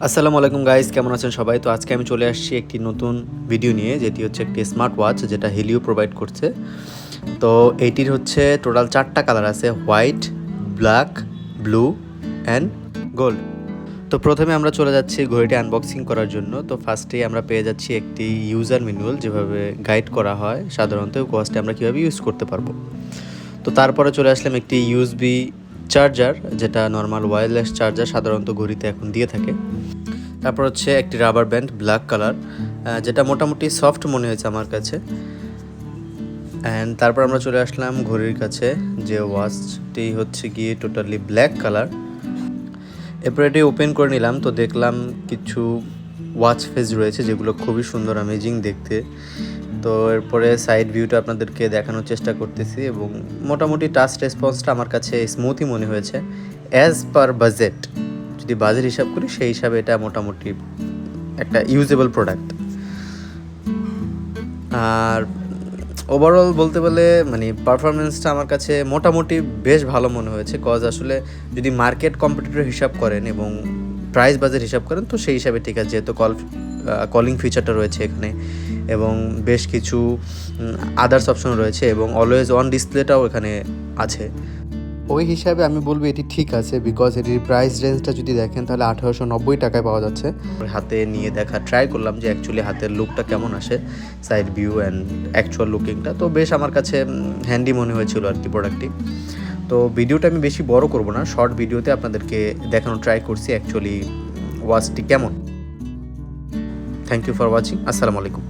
আসসালামু আলাইকুম গাইস, কেমন আছেন সবাই? তো আজকে আমি চলে আসছি একটি নতুন ভিডিও নিয়ে, যেটি হচ্ছে একটি স্মার্ট ওয়াচ যেটা হেলিও প্রোভাইড করছে। তো এইটির হচ্ছে টোটাল 4টা কালার আছে, white, black, blue and gold. তো প্রথমে আমরা চলে যাচ্ছি ঘড়িটি আনবক্সিং করার জন্য। তো ফার্স্টেই আমরা পেয়ে যাচ্ছি একটি ইউজার ম্যানুয়াল, যেভাবে গাইড করা হয় সাধারণত ওয়াচটি আমরা কীভাবে ইউজ করতে পারবো। তো তারপরে চলে আসলাম একটি ইউএসবি চার্জার, যেটা নর্মাল ওয়্যারলেস চার্জার সাধারণত ঘড়িতে এখন দিয়ে থাকে। তারপর হচ্ছে একটি রাবার ব্যান্ড ব্ল্যাক কালার, যেটা মোটামুটি সফট মনে হয়েছে আমার কাছে। অ্যান্ড তারপর আমরা চলে আসলাম ঘড়ির কাছে, যে ওয়াচটি হচ্ছে গিয়ে টোটালি ব্ল্যাক কালার। এরপর এটি ওপেন করে নিলাম, তো দেখলাম কিছু ওয়াচ ফেস রয়েছে যেগুলো খুবই সুন্দর, অ্যামেজিং দেখতে। তো এরপরে সাইড ভিউটা আপনাদেরকে দেখানোর চেষ্টা করতেছি, এবং মোটামুটি টাচ রেসপন্সটা আমার কাছে স্মুথই মনে হয়েছে অ্যাজ পার বাজেট। যদি বাজেট হিসাব করি সেই হিসাবে এটা মোটামুটি একটা ইউজেবল প্রোডাক্ট। আর ওভারঅল বলতে বলে মানে পারফরমেন্সটা আমার কাছে মোটামুটি বেশ ভালো মনে হয়েছে। কজ আসলে যদি মার্কেট কম্পিটিটর হিসাব করেন এবং প্রাইস বাজেট হিসাব করেন তো সেই হিসাবে ঠিক আছে, যেহেতু কলিং ফিচারটা রয়েছে এখানে, এবং বেশ কিছু আদার্স অপশন রয়েছে, এবং অলওয়েজ অন ডিসপ্লেটাও এখানে আছে। ওই হিসাবে আমি বলবো এটি ঠিক আছে, বিকজ এটির প্রাইস রেঞ্জটা যদি দেখেন তাহলে 1890 টাকায় পাওয়া যাচ্ছে। হাতে নিয়ে দেখা ট্রাই করলাম যে অ্যাকচুয়ালি হাতের লুকটা কেমন আসে, সাইড ভিউ অ্যান্ড অ্যাকচুয়াল লুকিংটা। তো বেশ আমার কাছে হ্যান্ডি মনে হয়েছিল আর কি প্রোডাক্টটি। তো ভিডিওটা আমি বেশি বড় করব না, শর্ট ভিডিওতে আপনাদেরকে দেখানোর ট্রাই করছি অ্যাকচুয়ালি ওয়াচটি কেমন। Thank you for watching. আসসালামু আলাইকুম।